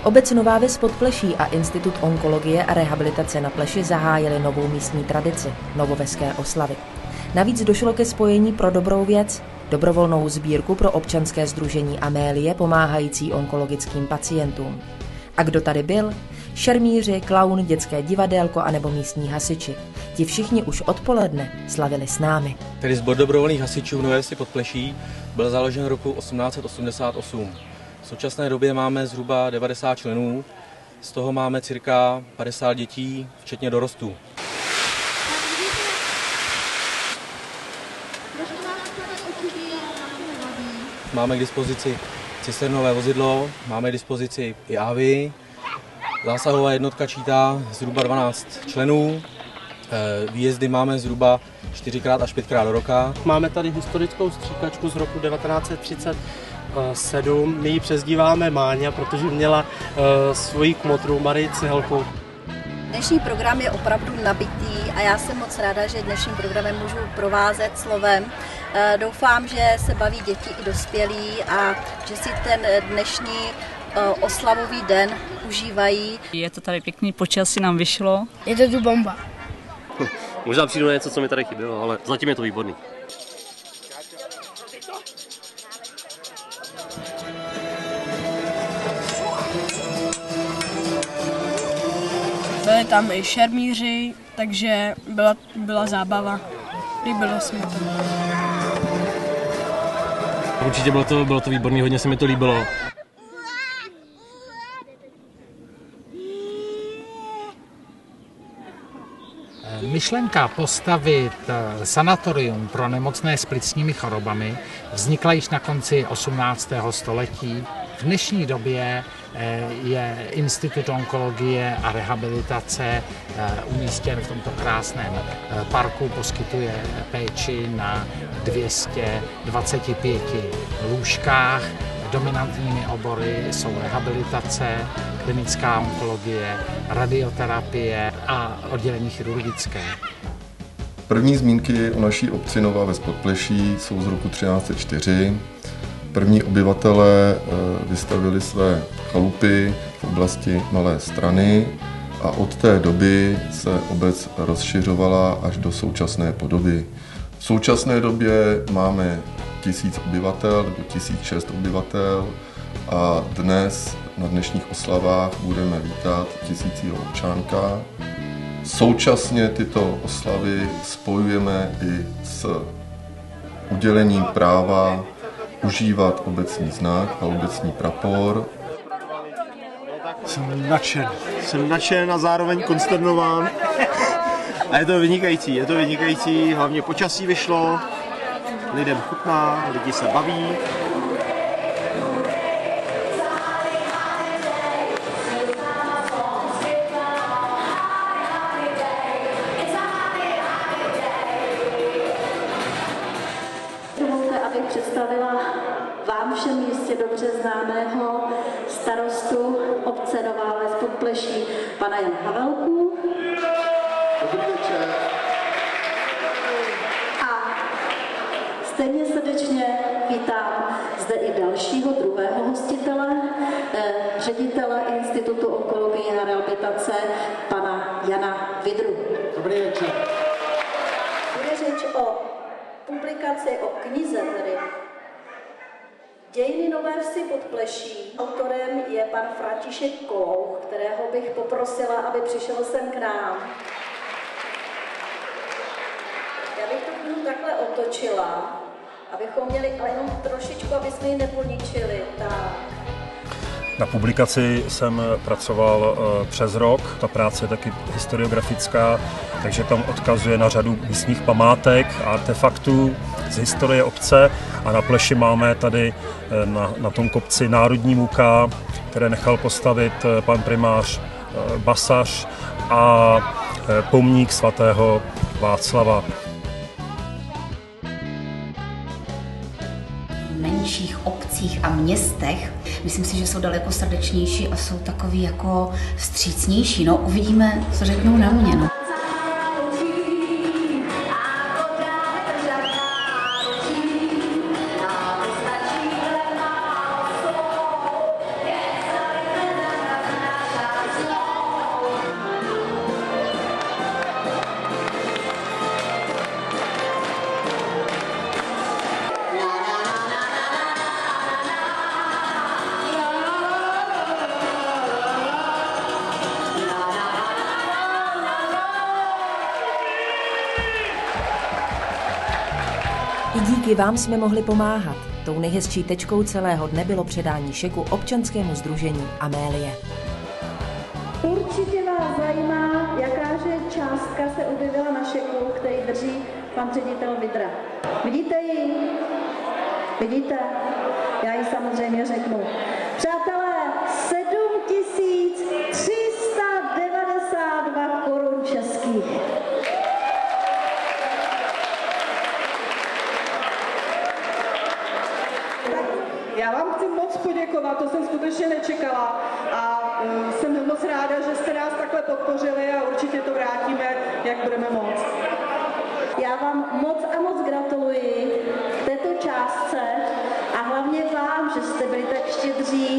Obec Nová Ves Podpleší a Institut onkologie a rehabilitace na Pleši zahájili novou místní tradici – novoveské oslavy. Navíc došlo ke spojení pro dobrou věc, dobrovolnou sbírku pro občanské sdružení Amélie pomáhající onkologickým pacientům. A kdo tady byl? Šermíři, klaun, dětské divadélko anebo místní hasiči. Ti všichni už odpoledne slavili s námi. Tedy sbor dobrovolných hasičů v Nové Vsi Podpleší byl založen roku 1888. V současné době máme zhruba 90 členů, z toho máme cirka 50 dětí, včetně dorostů. Máme k dispozici cisternové vozidlo, máme k dispozici i AVI. Zásahová jednotka čítá zhruba 12 členů. Výjezdy máme zhruba 4x až 5x do roka. Máme tady historickou stříkačku z roku 1937. My ji přezdíváme Máňa, protože měla svoji kmotru Marii Cihelku. Dnešní program je opravdu nabitý a já jsem moc ráda, že dnešním programem můžu provázet slovem. Doufám, že se baví děti i dospělí a že si ten dnešní oslavový den užívají. Je to tady pěkný, počasí nám vyšlo. Je to tu bomba. Možná přijdu na něco, co mi tady chybělo, ale zatím je to výborný. Byli tam i šermíři, takže byla zábava. Líbilo se mi to. Určitě bylo to výborný, hodně se mi to líbilo. Myšlenka postavit sanatorium pro nemocné s plicními chorobami vznikla již na konci 18. století. V dnešní době je Institut onkologie a rehabilitace umístěn v tomto krásném parku, poskytuje péči na 225 lůžkách. Dominantními obory jsou rehabilitace, klinická onkologie, radioterapie a oddělení chirurgické. První zmínky o naší obci Nová Ves Podpleší jsou z roku 1304. První obyvatelé vystavili své chalupy v oblasti Malé Strany a od té doby se obec rozšiřovala až do současné podoby. V současné době máme 1000 obyvatel nebo 1006 obyvatel a dnes na dnešních oslavách budeme vítat 1000. občanka. Současně tyto oslavy spojujeme i s udělením práva užívat obecní znak a obecní prapor. Jsem nadšen a zároveň konsternován. A je to vynikající, hlavně počasí vyšlo, lidem chutná, lidi se baví. Dovolte, abych představila vám všem jistě dobře známého starostu obce Nová Ves Podpleší, pana Jana Havelku. Dobrý večer. A stejně srdečně vítám zde i dalšího druhého hostitele, ředitele Institutu onkologie a rehabilitace, pana Jana Vidru. Dobrý večer. Bude řeč o publikaci, o knize tedy Dějiny Nové Vsi Podpleší. Autorem je pan František Klouch, kterého bych poprosila, aby přišel sem k nám. Já bych tu knihu takhle otočila, abychom měli, ale jenom trošičku, aby jsme ji neponičili. Tak. Na publikaci jsem pracoval přes rok, ta práce je taky historiografická, takže tam odkazuje na řadu místních památek a artefaktů z historie obce a na Pleši máme tady na tom kopci národní muka, které nechal postavit pan primář Basař a pomník svatého Václava. Menších obcích a městech. Myslím si, že jsou daleko srdečnější a jsou takový jako vstřícnější. No, uvidíme, co řeknou na mě. No. I díky vám jsme mohli pomáhat. Tou nejhezčí tečkou celého dne bylo předání šeku občanskému sdružení Amélie. Určitě vás zajímá, jakáže částka se objevila na šeku, který drží pan ředitel Vidra. Vidíte ji? Vidíte? Já ji samozřejmě řeknu. Přátelé, 7392 korun českých. Já vám chci moc poděkovat, to jsem skutečně nečekala a jsem moc ráda, že jste nás takhle podpořili a určitě to vrátíme, jak budeme moct. Já vám moc a moc gratuluji k této částce a hlavně vám, že jste byli tak štědří